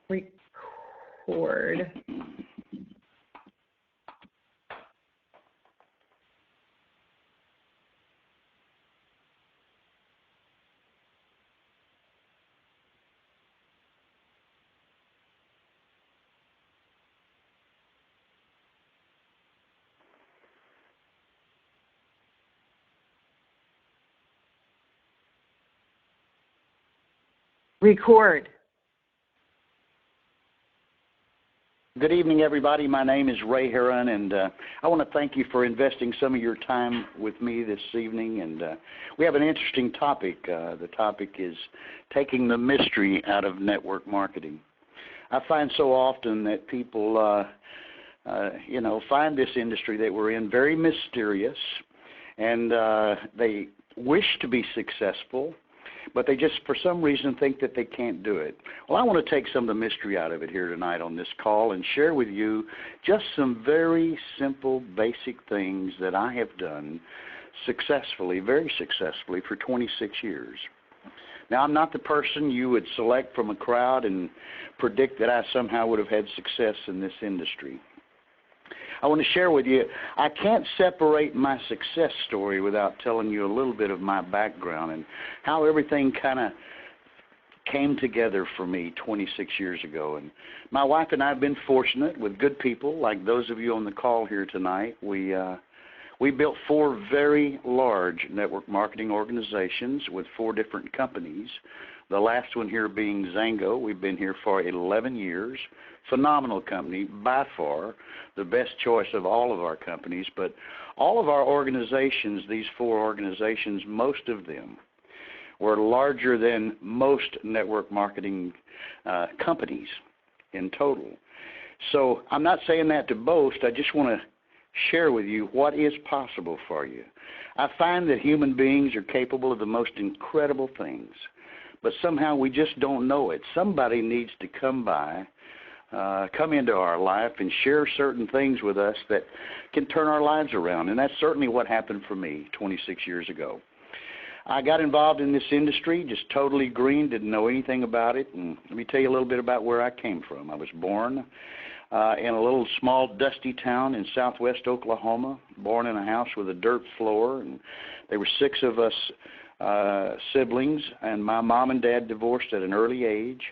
Record. Record. Good evening, everybody. My name is Ray Herron, and I want to thank you for investing some of your time with me this evening. And we have an interesting topic. The topic is taking the mystery out of network marketing. I find so often that people, find this industry that we're in very mysterious, and they wish to be successful, but they just, for some reason, think that they can't do it. Well, I want to take some of the mystery out of it here tonight on this call and share with you just some very simple, basic things that I have done successfully, very successfully, for 26 years. Now, I'm not the person you would select from a crowd and predict that I somehow would have had success in this industry. I want to share with you, I can't separate my success story without telling you a little bit of my background and how everything kind of came together for me 26 years ago. And my wife and I have been fortunate with good people like those of you on the call here tonight. We built 4 very large network marketing organizations with 4 different companies. The last one here being XANGO. We've been here for 11 years. Phenomenal company, by far the best choice of all of our companies. But all of our organizations, these 4 organizations, most of them were larger than most network marketing companies in total. So I'm not saying that to boast. I just want to share with you what is possible for you. I find that human beings are capable of the most incredible things, but somehow we just don't know it. Somebody needs to come into our life and share certain things with us that can turn our lives around, and that's certainly what happened for me 26 years ago. I got involved in this industry, just totally green, didn't know anything about it, and let me tell you a little bit about where I came from. I was born in a little small dusty town in southwest Oklahoma, born in a house with a dirt floor, and there were 6 of us siblings, and my mom and dad divorced at an early age.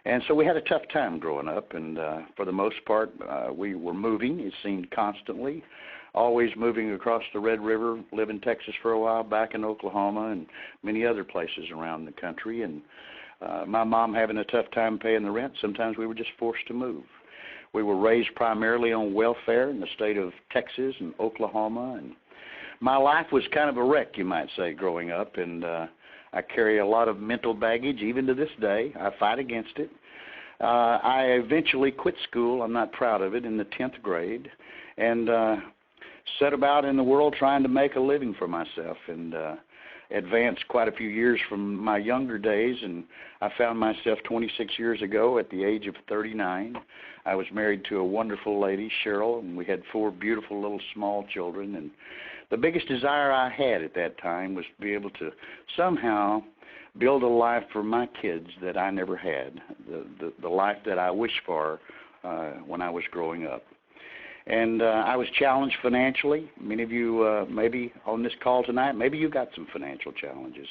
And so we had a tough time growing up, and for the most part, we were moving, it seemed, constantly, always moving across the Red River, lived in Texas for a while, back in Oklahoma, and many other places around the country. And my mom having a tough time paying the rent, sometimes we were just forced to move. We were raised primarily on welfare in the state of Texas and Oklahoma, and my life was kind of a wreck, you might say, growing up, and I carry a lot of mental baggage even to this day. I fight against it. I eventually quit school, I'm not proud of it, in the 10th grade, and set about in the world trying to make a living for myself, and advanced quite a few years from my younger days, and I found myself 26 years ago at the age of 39. I was married to a wonderful lady, Cheryl, and we had 4 beautiful little small children, and the biggest desire I had at that time was to be able to somehow build a life for my kids that I never had, the life that I wished for when I was growing up. And I was challenged financially. Many of you maybe on this call tonight, maybe you got some financial challenges.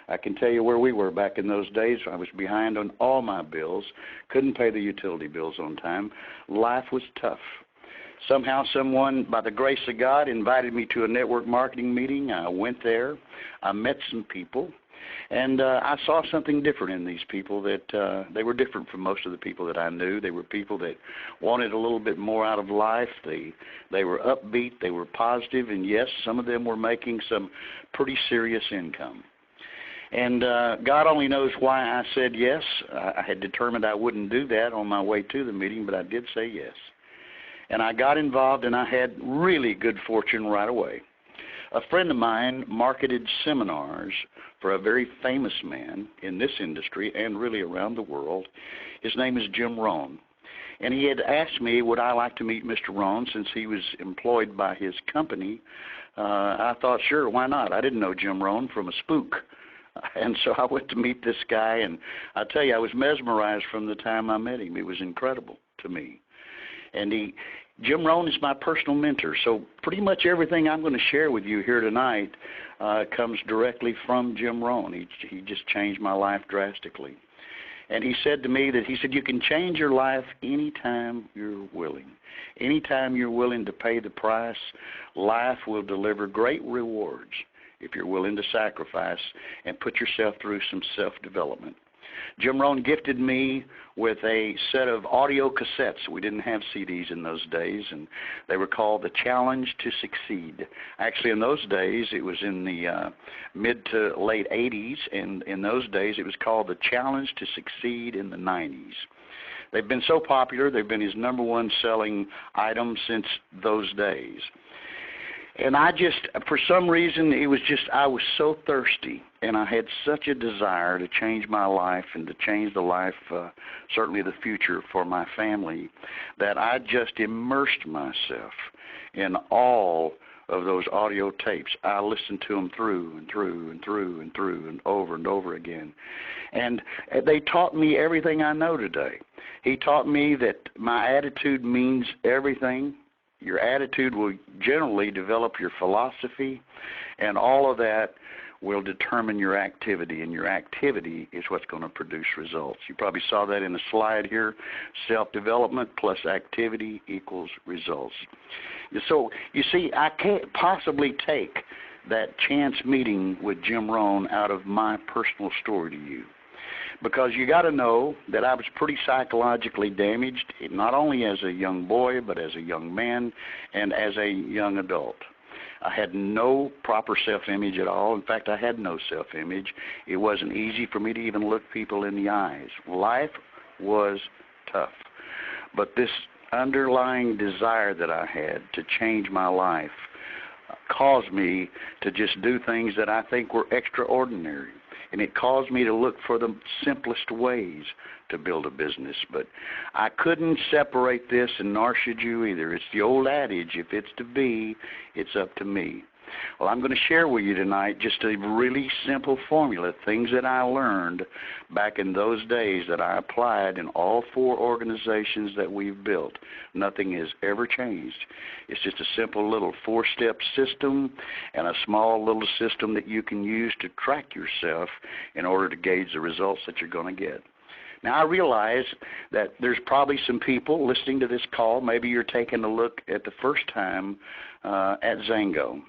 I can tell you where we were back in those days. I was behind on all my bills, couldn't pay the utility bills on time. Life was tough. Somehow someone, by the grace of God, invited me to a network marketing meeting. I went there. I met some people. And I saw something different in these people, that they were different from most of the people that I knew. They were people that wanted a little bit more out of life. They were upbeat. They were positive. And, yes, some of them were making some pretty serious income. And God only knows why I said yes. I had determined I wouldn't do that on my way to the meeting, but I did say yes. And I got involved, and I had really good fortune right away. A friend of mine marketed seminars for a very famous man in this industry and really around the world. His name is Jim Rohn. And he had asked me, would I like to meet Mr. Rohn since he was employed by his company. I thought, sure, why not? I didn't know Jim Rohn from a spook. And so I went to meet this guy, and I tell you, I was mesmerized from the time I met him. It was incredible to me. And Jim Rohn is my personal mentor, so pretty much everything I'm going to share with you here tonight comes directly from Jim Rohn. He just changed my life drastically. And he said to me that, he said, you can change your life anytime you're willing. Anytime you're willing to pay the price, life will deliver great rewards if you're willing to sacrifice and put yourself through some self-development. Jim Rohn gifted me with a set of audio cassettes. We didn't have CDs in those days, and they were called The Challenge to Succeed. Actually, in those days, it was in the mid to late 80s, and in those days, it was called The Challenge to Succeed in the 90s. They've been so popular, they've been his #1 selling item since those days. And I just, for some reason, I was so thirsty, and I had such a desire to change my life and to change the life, certainly the future for my family, that I just immersed myself in all of those audio tapes. I listened to them through and through and through and through and over again. And they taught me everything I know today. He taught me that my attitude means everything. Your attitude will generally develop your philosophy, and all of that will determine your activity, and your activity is what's going to produce results. You probably saw that in the slide here. Self-development plus activity equals results. So, you see, I can't possibly take that chance meeting with Jim Rohn out of my personal story to you. Because you got to know that I was pretty psychologically damaged, not only as a young boy, but as a young man and as a young adult. I had no proper self-image at all. In fact, I had no self-image. It wasn't easy for me to even look people in the eyes. Life was tough. But this underlying desire that I had to change my life caused me to just do things that I think were extraordinary. And it caused me to look for the simplest ways to build a business. But I couldn't separate this, and nor should you either. It's the old adage, if it's to be, it's up to me. Well, I'm going to share with you tonight just a really simple formula, things that I learned back in those days that I applied in all 4 organizations that we've built. Nothing has ever changed. It's just a simple little 4-step system and a small little system that you can use to track yourself in order to gauge the results that you're going to get. Now, I realize that there's probably some people listening to this call. Maybe you're taking a look at the first time at XANGO.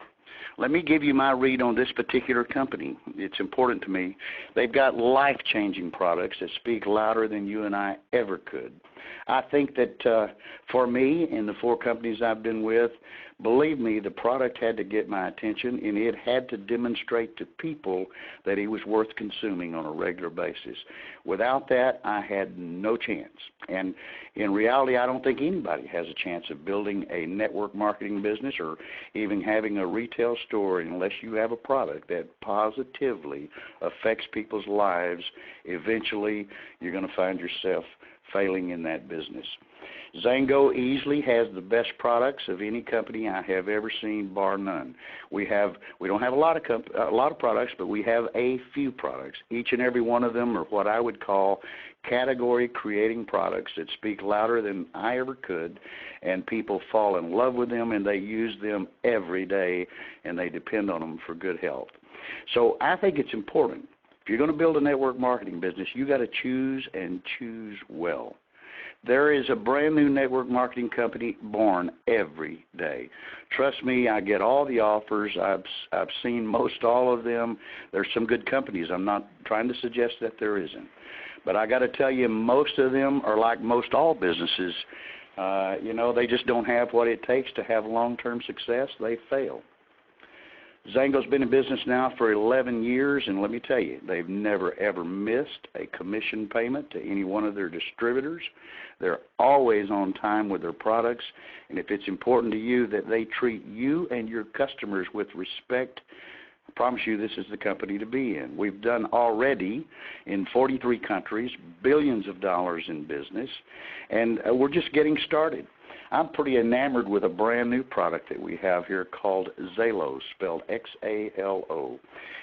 Let me give you my read on this particular company. It's important to me. They've got life-changing products that speak louder than you and I ever could. I think that for me, in the 4 companies I've been with, believe me, the product had to get my attention, and it had to demonstrate to people that it was worth consuming on a regular basis. Without that, I had no chance. And in reality, I don't think anybody has a chance of building a network marketing business or even having a retail store unless you have a product that positively affects people's lives. Eventually, you're going to find yourself failing in that business. XANGO easily has the best products of any company I have ever seen, bar none. We don't have a lot of products, but we have a few products. Each and every one of them are what I would call category-creating products that speak louder than I ever could, and people fall in love with them, and they use them every day, and they depend on them for good health. So I think it's important. If you're going to build a network marketing business, you got to choose and choose well. There is a brand new network marketing company born every day. Trust me, I get all the offers. I've seen most all of them. There's some good companies. I'm not trying to suggest that there isn't. But I got to tell you, most of them are like most all businesses. They just don't have what it takes to have long-term success. They fail. XANGO's been in business now for 11 years, and let me tell you, they've never, ever missed a commission payment to any one of their distributors. They're always on time with their products, and if it's important to you that they treat you and your customers with respect, I promise you this is the company to be in. We've done already in 43 countries, billions of dollars in business, and we're just getting started. I'm pretty enamored with a brand new product that we have here called XALO, spelled XALO.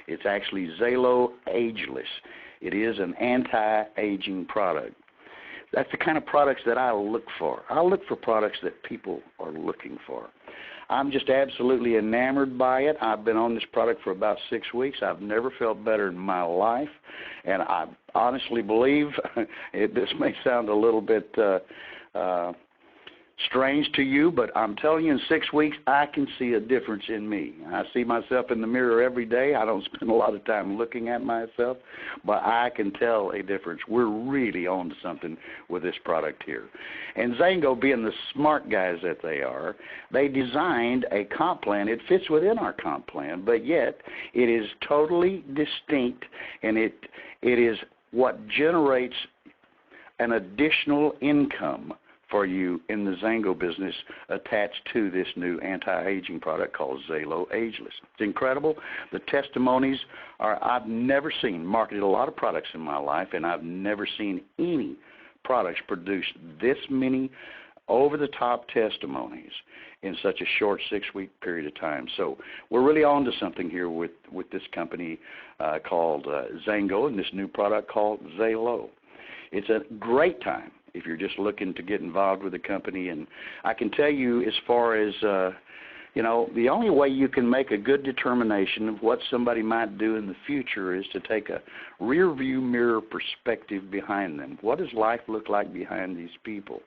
It's actually XALO Ageless. It is an anti-aging product. That's the kind of products that I look for. I look for products that people are looking for. I'm just absolutely enamored by it. I've been on this product for about 6 weeks. I've never felt better in my life, and I honestly believe, this may sound a little bit strange to you, but I'm telling you, in 6 weeks, I can see a difference in me. I see myself in the mirror every day. I don't spend a lot of time looking at myself, but I can tell a difference. We're really on to something with this product here. And XANGO, being the smart guys that they are, they designed a comp plan. It fits within our comp plan, but yet it is totally distinct, and it is what generates an additional income for you in the XANGO business attached to this new anti-aging product called XALO Ageless. It's incredible. The testimonies are, I've never seen, marketed a lot of products in my life, and I've never seen any products produce this many over-the-top testimonies in such a short 6-week period of time. So we're really on to something here with this company called XANGO and this new product called XALO. It's a great time if you're just looking to get involved with the company. And I can tell you, as far as, the only way you can make a good determination of what somebody might do in the future is to take a rear view mirror perspective behind them. What does life look like behind these people?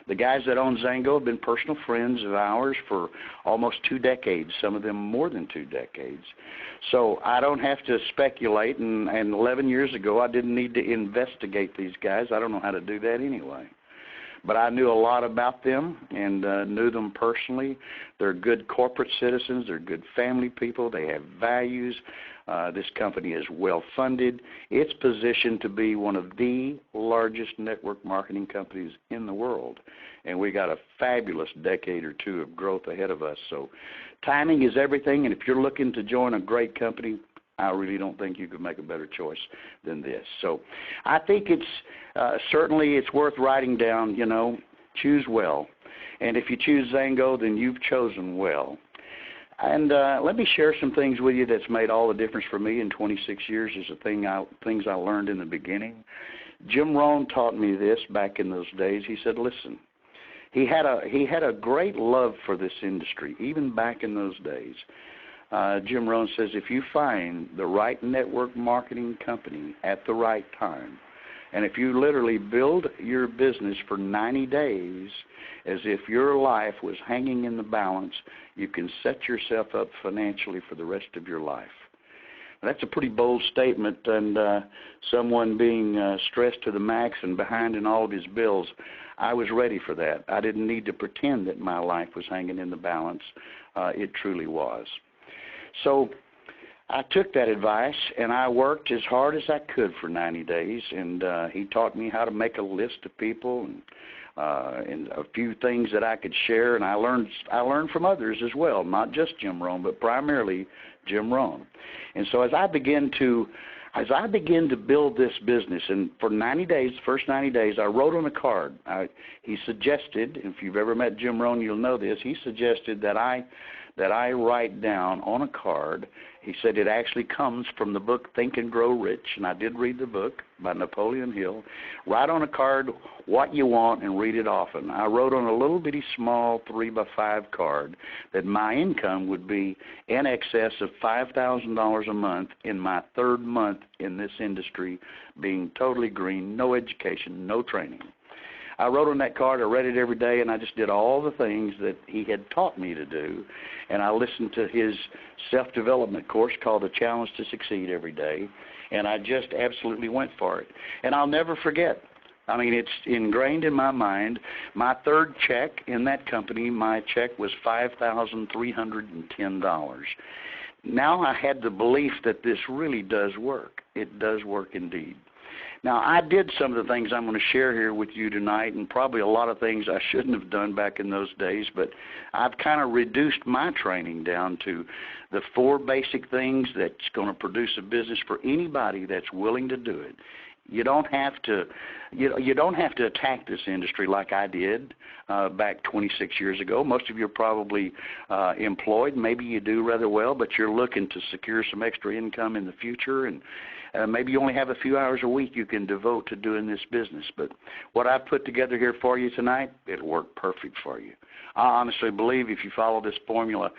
The guys that own XANGO have been personal friends of ours for almost 2 decades, some of them more than 2 decades. So I don't have to speculate, and 11 years ago I didn't need to investigate these guys. I don't know how to do that anyway. But I knew a lot about them and knew them personally. They're good corporate citizens. They're good family people. They have values. This company is well funded. It's positioned to be one of the largest network marketing companies in the world. And we got a fabulous decade or 2 of growth ahead of us. So timing is everything, and if you're looking to join a great company, I really don't think you could make a better choice than this. So I think it's certainly it's worth writing down, choose well. And if you choose XANGO, then you've chosen well. And let me share some things with you that's made all the difference for me in 26 years. Is the things I learned in the beginning. Jim Rohn taught me this back in those days. He said, listen, he had a great love for this industry, even back in those days. Jim Rohn says, if you find the right network marketing company at the right time, and if you literally build your business for 90 days as if your life was hanging in the balance, you can set yourself up financially for the rest of your life. That's a pretty bold statement, and someone being stressed to the max and behind in all of his bills, I was ready for that. I didn't need to pretend that my life was hanging in the balance. It truly was. So I took that advice, and I worked as hard as I could for 90 days, and he taught me how to make a list of people and a few things that I could share, and I learned from others as well, not just Jim Rohn, but primarily Jim Rohn. And so as I began to build this business, and for 90 days, the first 90 days, I wrote on a card. He suggested, if you've ever met Jim Rohn, you'll know this, he suggested that I write down on a card. He said it actually comes from the book Think and Grow Rich, and I did read the book by Napoleon Hill. Write on a card what you want and read it often. I wrote on a little bitty small 3x5 card that my income would be in excess of $5,000 a month in my 3rd month in this industry, being totally green, no education, no training. I wrote on that card, I read it every day, and I just did all the things that he had taught me to do. And I listened to his self-development course called The Challenge to Succeed every day, and I just absolutely went for it. And I'll never forget. I mean, it's ingrained in my mind. My 3rd check in that company, my check was $5,310. Now I had the belief that this really does work. It does work indeed. Now, I did some of the things I'm going to share here with you tonight, and probably a lot of things I shouldn't have done back in those days, but I've kind of reduced my training down to the 4 basic things that's going to produce a business for anybody that's willing to do it. You don't have to, you don't have to attack this industry like I did back 26 years ago. Most of you are probably employed. Maybe you do rather well, but you're looking to secure some extra income in the future, and maybe you only have a few hours a week you can devote to doing this business. But what I've put together here for you tonight, it'll work perfect for you. I honestly believe if you follow this formula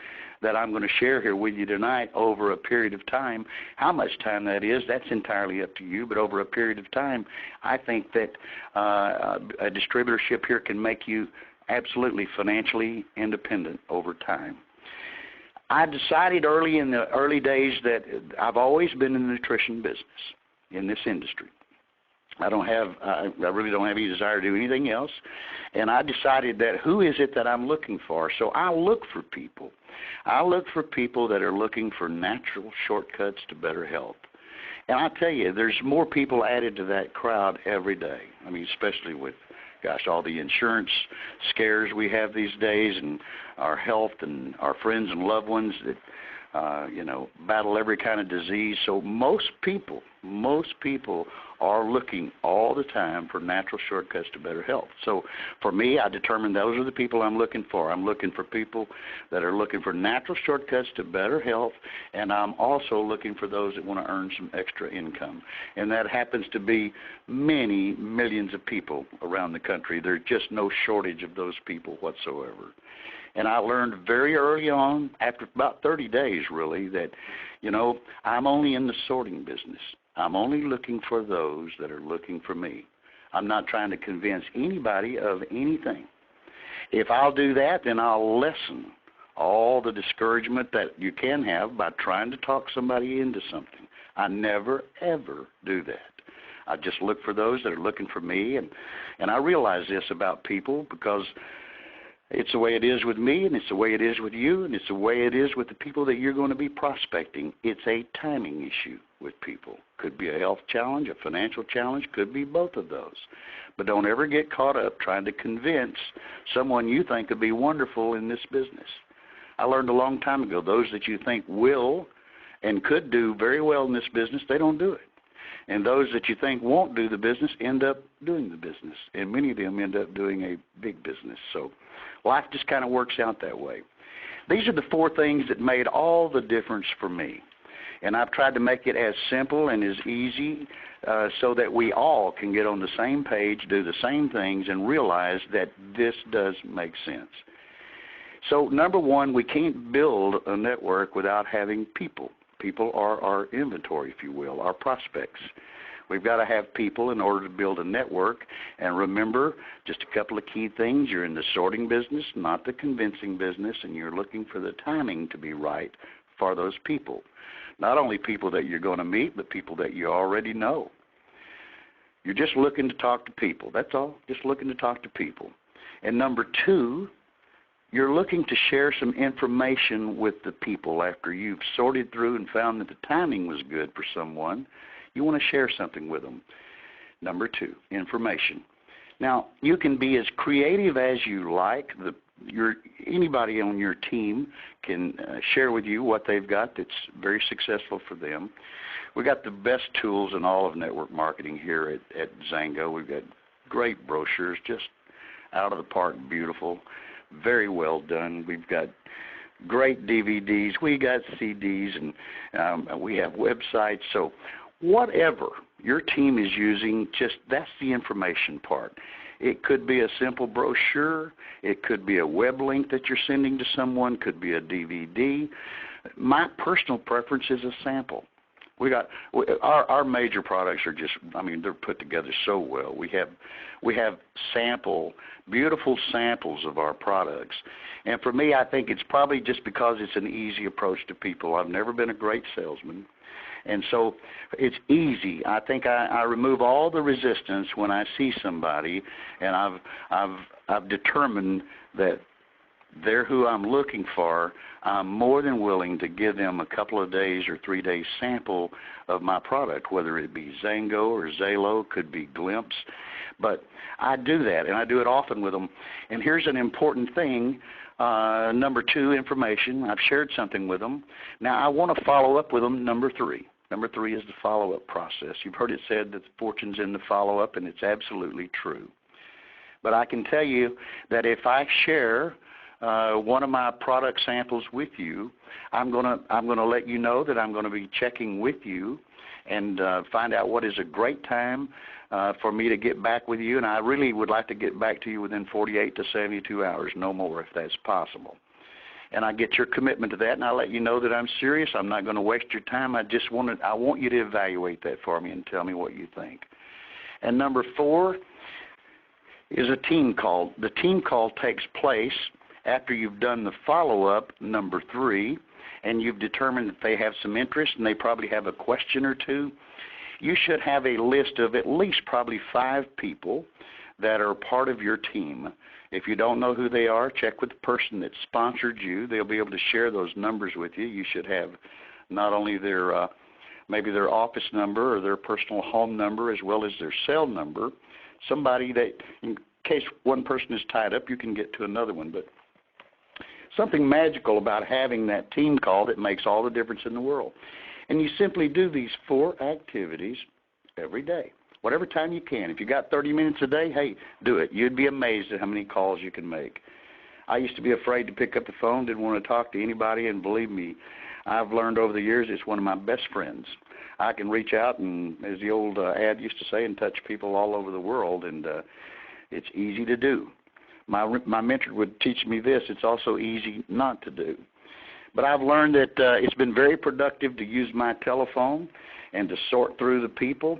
that I'm going to share here with you tonight over a period of time, how much time that is, that's entirely up to you, but over a period of time, I think that a distributorship here can make you absolutely financially independent over time. I decided early in the early days that I've always been in the nutrition business, in this industry. I really don't have any desire to do anything else. And I decided that who is it that I'm looking for? So I look for people. I look for people that are looking for natural shortcuts to better health. And I tell you, there's more people added to that crowd every day. I mean, especially with, gosh, all the insurance scares we have these days, and our health and our friends and loved ones that battle every kind of disease. So most people are looking all the time for natural shortcuts to better health. So for me, I determined those are the people I'm looking for. I'm looking for people that are looking for natural shortcuts to better health, and I'm also looking for those that want to earn some extra income. And that happens to be many millions of people around the country. There's just no shortage of those people whatsoever. And I learned very early on, after about 30 days really, that, I'm only in the sorting business. I'm only looking for those that are looking for me. I'm not trying to convince anybody of anything. If I'll do that, then I'll lessen all the discouragement that you can have by trying to talk somebody into something. I never, ever do that. I just look for those that are looking for me, and I realize this about people because it's the way it is with me, and it's the way it is with you, and it's the way it is with the people that you're going to be prospecting. It's a timing issue with people. Could be a health challenge, a financial challenge, could be both of those. But don't ever get caught up trying to convince someone you think could be wonderful in this business. I learned a long time ago, those that you think will and could do very well in this business, they don't do it. And those that you think won't do the business end up doing the business. And many of them end up doing a big business. So life just kind of works out that way. These are the 4 things that made all the difference for me. And I've tried to make it as simple and as easy so that we all can get on the same page, do the same things, and realize that this does make sense. So number 1, we can't build a network without having people. People are our inventory, if you will, our prospects. We've got to have people in order to build a network. And remember, just a couple of key things. You're in the sorting business, not the convincing business, and you're looking for the timing to be right for those people. Not only people that you're going to meet, but people that you already know. You're just looking to talk to people. That's all, just looking to talk to people. And number 2, you're looking to share some information with the people after you've sorted through and found that the timing was good for someone. You want to share something with them. Number 2, information. Now, you can be as creative as you like. Anybody on your team can share with you what they've got that's very successful for them. We've got the best tools in all of network marketing here at XANGO. We've got great brochures, just out of the park, beautiful, very well done. We've got great DVDs. We got CDs, and we have websites. So whatever your team is using, just that's the information part. It could be a simple brochure. It could be a web link that you're sending to someone. Could be a DVD. My personal preference is a sample. Our major products are just, they're put together so well. We have beautiful samples of our products. And for me, I think it's probably just because it's an easy approach to people. I've never been a great salesman. And so it's easy. I think I remove all the resistance when I see somebody, and I've determined that they're who I'm looking for. I'm more than willing to give them a couple of days or 3 days sample of my product, whether it be XANGO or XALO, could be Glimpse. But I do that, and I do it often with them. And here's an important thing. Number 2, information. I've shared something with them. Now I want to follow up with them, number 3. Number 3 is the follow-up process. You've heard it said that the fortune's in the follow-up, and it's absolutely true. But I can tell you that if I share one of my product samples with you, I'm gonna let you know that I'm going to be checking with you and find out what is a great time for me to get back with you. And I really would like to get back to you within 48 to 72 hours, no more, if that's possible. And I get your commitment to that, and I let you know that I'm serious. I'm not going to waste your time. I want you to evaluate that for me and tell me what you think. And number 4 is a team call. The team call takes place after you've done the follow-up, number 3, and you've determined that they have some interest and they probably have a question or two. You should have a list of at least probably 5 people that are part of your team. If you don't know who they are, check with the person that sponsored you. They'll be able to share those numbers with you. You should have not only their maybe their office number or their personal home number as well as their cell number. Somebody that, in case one person is tied up, you can get to another one. But something magical about having that team call that makes all the difference in the world. And you simply do these 4 activities every day, whatever time you can. If you got 30 minutes a day, hey, do it. You'd be amazed at how many calls you can make. I used to be afraid to pick up the phone, didn't want to talk to anybody, and believe me, I've learned over the years it's one of my best friends. I can reach out and, as the old ad used to say, and touch people all over the world, and it's easy to do. My mentor would teach me this. It's also easy not to do. But I've learned that it's been very productive to use my telephone and to sort through the people,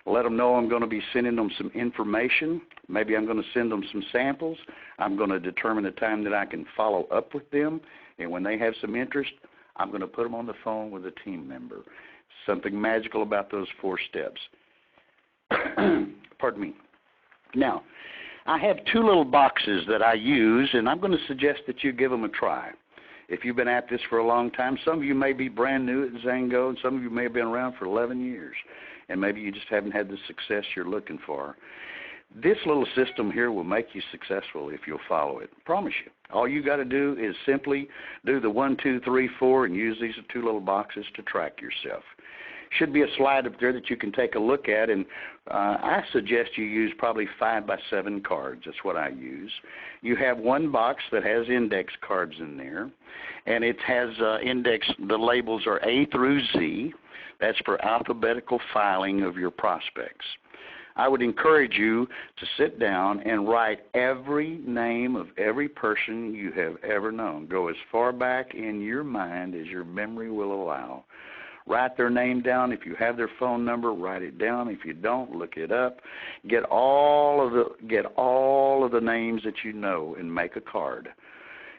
let them know I'm going to be sending them some information. Maybe I'm going to send them some samples. I'm going to determine the time that I can follow up with them. And when they have some interest, I'm going to put them on the phone with a team member. Something magical about those 4 steps. Pardon me. Now, I have 2 little boxes that I use, and I'm going to suggest that you give them a try. If you've been at this for a long time, some of you may be brand new at XANGO, and some of you may have been around for 11 years, and maybe you just haven't had the success you're looking for. This little system here will make you successful if you'll follow it. I promise you. All you got to do is simply do the 1, 2, 3, 4, and use these 2 little boxes to track yourself. Should be a slide up there that you can take a look at, and I suggest you use probably 5 by 7 cards. That's what I use. You have one box that has index cards in there, and it has the labels are A through Z. That's for alphabetical filing of your prospects. I would encourage you to sit down and write every name of every person you have ever known. Go as far back in your mind as your memory will allow. Write their name down. If you have their phone number, write it down. If you don't, look it up. Get all of the names that you know and make a card.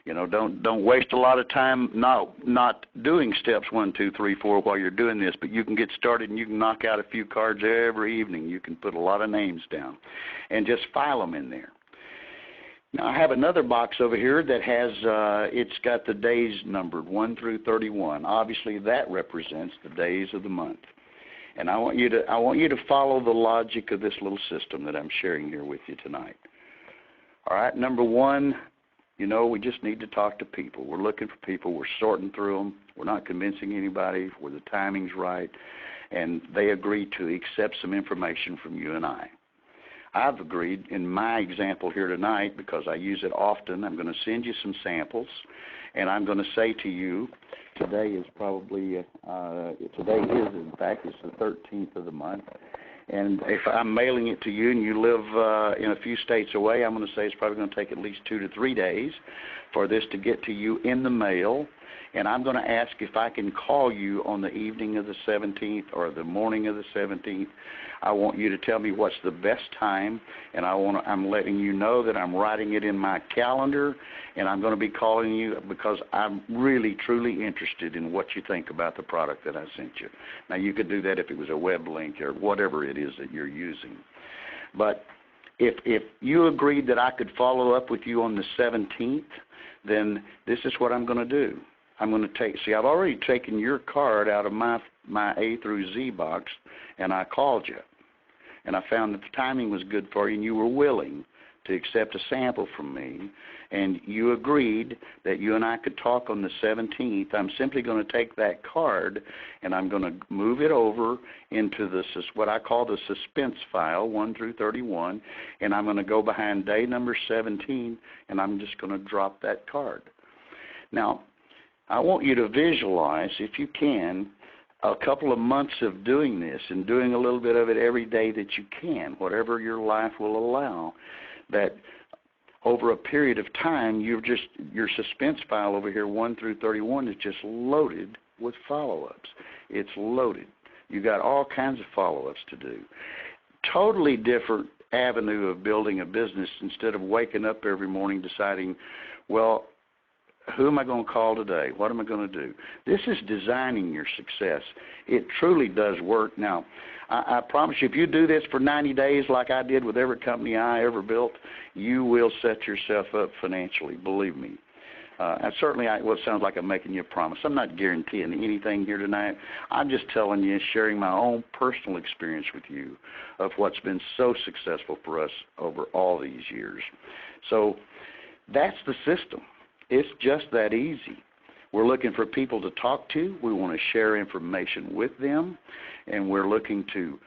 You know, don't waste a lot of time not doing steps 1, 2, 3, 4 while you're doing this, but you can get started and you can knock out a few cards every evening. You can put a lot of names down and just file them in there. Now, I have another box over here that has, it's got the days numbered, 1 through 31. Obviously, that represents the days of the month. And I want you to follow the logic of this little system that I'm sharing here with you tonight. All right, number 1, you know, we just need to talk to people. We're looking for people. We're sorting through them. We're not convincing anybody where the timing's right, and they agree to accept some information from you and I. I've agreed in my example here tonight, because I use it often, I'm going to send you some samples, and I'm going to say to you, today is probably, in fact, it's the 13th of the month, and if I'm mailing it to you and you live in a few states away, I'm going to say it's probably going to take at least 2 to 3 days for this to get to you in the mail. And I'm going to ask if I can call you on the evening of the 17th or the morning of the 17th. I want you to tell me what's the best time, and I'm letting you know that I'm writing it in my calendar, and I'm going to be calling you because I'm really, truly interested in what you think about the product that I sent you. Now, you could do that if it was a web link or whatever it is that you're using. But if you agreed that I could follow up with you on the 17th, then this is what I'm going to do. I'm going to see, I've already taken your card out of my A through Z box, and I called you. And I found that the timing was good for you, and you were willing to accept a sample from me, and you agreed that you and I could talk on the 17th, I'm simply going to take that card and I'm going to move it over into what I call the suspense file, 1 through 31, and I'm going to go behind day number 17, and I'm just going to drop that card. Now, I want you to visualize, if you can, a couple of months of doing this and doing a little bit of it every day that you can, whatever your life will allow, that over a period of time, your suspense file over here, 1 through 31, is just loaded with follow-ups. It's loaded. You got all kinds of follow-ups to do. Totally different avenue of building a business instead of waking up every morning deciding, well, who am I going to call today? What am I going to do? This is designing your success. It truly does work. Now, I promise you, if you do this for 90 days like I did with every company I ever built, you will set yourself up financially, believe me. And certainly, well, it sounds like I'm making you a promise. I'm not guaranteeing anything here tonight. I'm just telling you, sharing my own personal experience with you of what's been so successful for us over all these years. So that's the system. It's just that easy. We're looking for people to talk to. We want to share information with them, and we're looking to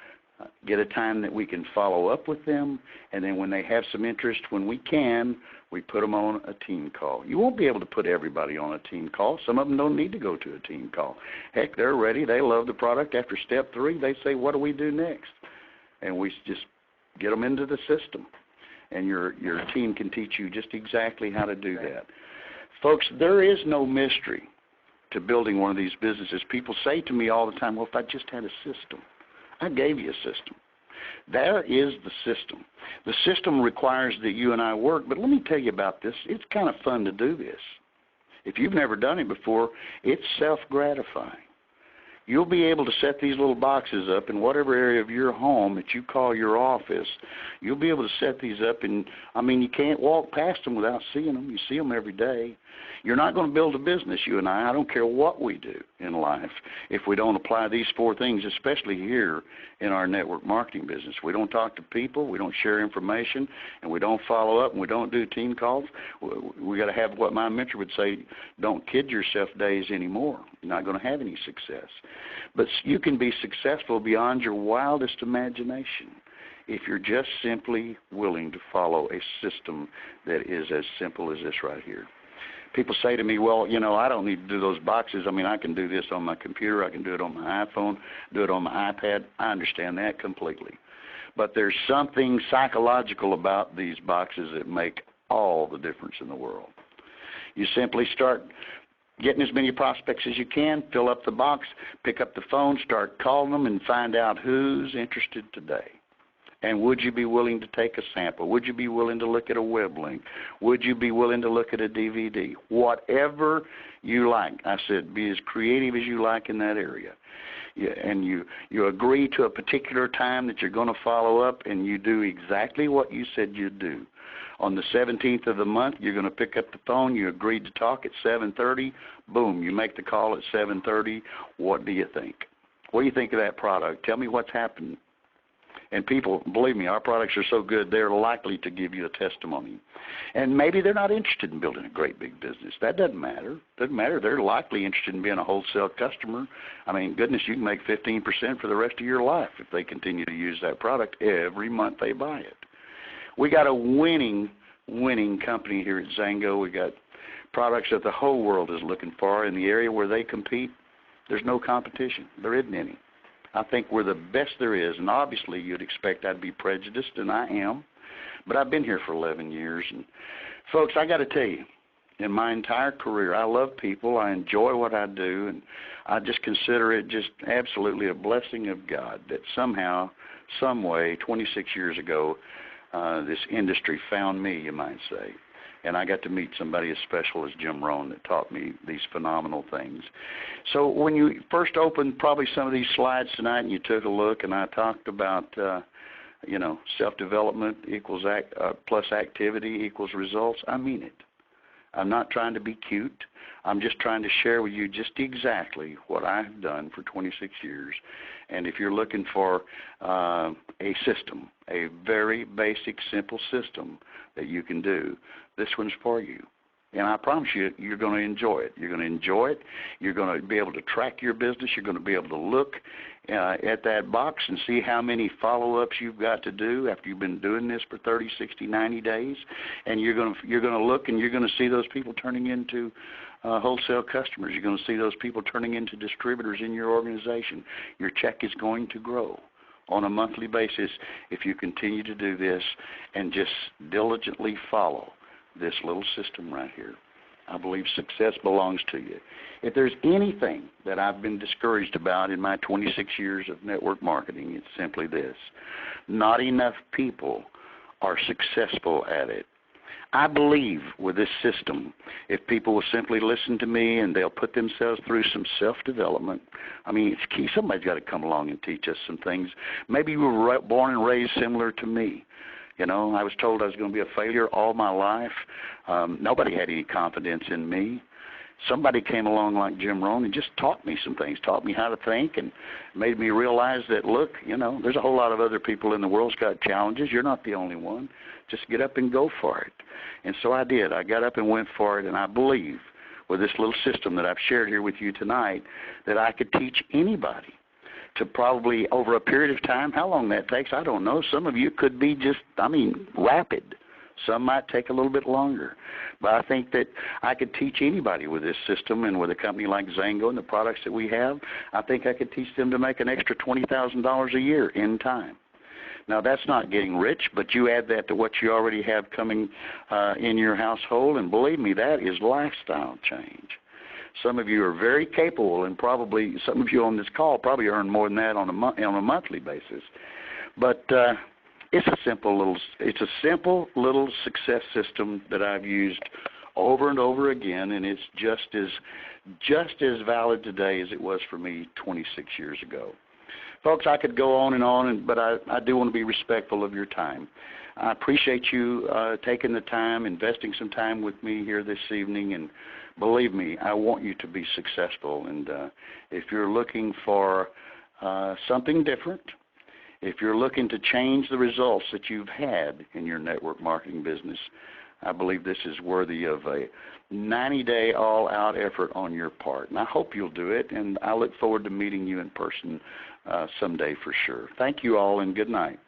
get a time that we can follow up with them, and then when they have some interest, when we can, we put them on a team call. You won't be able to put everybody on a team call. Some of them don't need to go to a team call. Heck, they're ready. They love the product. After step 3, they say, what do we do next? And we just get them into the system, and your team can teach you just exactly how to do that. Folks, there is no mystery to building one of these businesses. People say to me all the time, well, if I just had a system. I gave you a system. There is the system. The system requires that you and I work, but let me tell you about this. It's kind of fun to do this. If you've never done it before, it's self-gratifying. You'll be able to set these little boxes up in whatever area of your home that you call your office. You'll be able to set these up, and I mean, you can't walk past them without seeing them. You see them every day. You're not going to build a business, you and I don't care what we do in life, if we don't apply these 4 things, especially here in our network marketing business. We don't talk to people, we don't share information, and we don't follow up, and we don't do team calls. We got to have what my mentor would say, don't kid yourself days anymore. You're not going to have any success. But you can be successful beyond your wildest imagination if you're just simply willing to follow a system that is as simple as this right here. People say to me, well, you know, I don't need to do those boxes. I mean, I can do this on my computer. I can do it on my iPhone, do it on my iPad. I understand that completely. But there's something psychological about these boxes that make all the difference in the world. You simply start getting as many prospects as you can, fill up the box, pick up the phone, start calling them, and find out who's interested today. And would you be willing to take a sample? Would you be willing to look at a web link? Would you be willing to look at a DVD? Whatever you like. I said, be as creative as you like in that area. And you agree to a particular time that you're going to follow up, and you do exactly what you said you'd do. On the 17th of the month, you're going to pick up the phone. You agreed to talk at 7:30. Boom, you make the call at 7:30. What do you think? What do you think of that product? Tell me what's happened. And people, believe me, our products are so good, they're likely to give you a testimony. And maybe they're not interested in building a great big business. That doesn't matter. Doesn't matter. They're likely interested in being a wholesale customer. I mean, goodness, you can make 15% for the rest of your life if they continue to use that product every month they buy it. We got a winning company here at XANGO. We got products that the whole world is looking for. In the area where they compete, there's no competition. There isn't any. I think we're the best there is, and obviously you'd expect I'd be prejudiced, and I am, but I've been here for 11 years. And folks, I got to tell you, in my entire career, I love people, I enjoy what I do, and I just consider it just absolutely a blessing of God that somehow, some way, 26 years ago, this industry found me, you might say. And I got to meet somebody as special as Jim Rohn that taught me these phenomenal things. So when you first opened probably some of these slides tonight and you took a look, and I talked about, you know, self-development equals plus activity equals results, I mean it. I'm not trying to be cute. I'm just trying to share with you just exactly what I've done for 26 years. And if you're looking for a system, a very basic, simple system that you can do, this one's for you. And I promise you, you're going to enjoy it. You're going to enjoy it. You're going to be able to track your business. You're going to be able to look at that box and see how many follow-ups you've got to do after you've been doing this for 30, 60, 90 days. And you're going to look and you're going to see those people turning into wholesale customers. You're going to see those people turning into distributors in your organization. Your check is going to grow on a monthly basis if you continue to do this and just diligently follow this little system right here. I believe success belongs to you. If there's anything that I've been discouraged about in my 26 years of network marketing, it's simply this: not enough people are successful at it. I believe with this system, if people will simply listen to me and they'll put themselves through some self-development, I mean, it's key. Somebody's got to come along and teach us some things. Maybe you were born and raised similar to me. You know, I was told I was going to be a failure all my life. Nobody had any confidence in me. Somebody came along like Jim Rohn and just taught me some things, taught me how to think, and made me realize that, look, you know, there's a whole lot of other people in the world who's got challenges. You're not the only one. Just get up and go for it. And so I did. I got up and went for it, and I believe with this little system that I've shared here with you tonight that I could teach anybody to probably over a period of time. How long that takes, I don't know. Some of you could be just, rapid. Some might take a little bit longer. But I think that I could teach anybody with this system, and with a company like XANGO and the products that we have, I think I could teach them to make an extra $20,000 a year in time. Now, that's not getting rich, but you add that to what you already have coming in your household, and believe me, that is lifestyle change. Some of you are very capable, and probably some of you on this call probably earn more than that on a monthly basis. But it's a simple little success system that I've used over and over again, and it's just as valid today as it was for me 26 years ago. Folks, I could go on, but I do want to be respectful of your time. I appreciate you taking the time, investing some time with me here this evening, and believe me, I want you to be successful. And if you're looking for something different, if you're looking to change the results that you've had in your network marketing business, I believe this is worthy of a 90-day all-out effort on your part. And I hope you'll do it, and I look forward to meeting you in person someday for sure. Thank you all, and good night.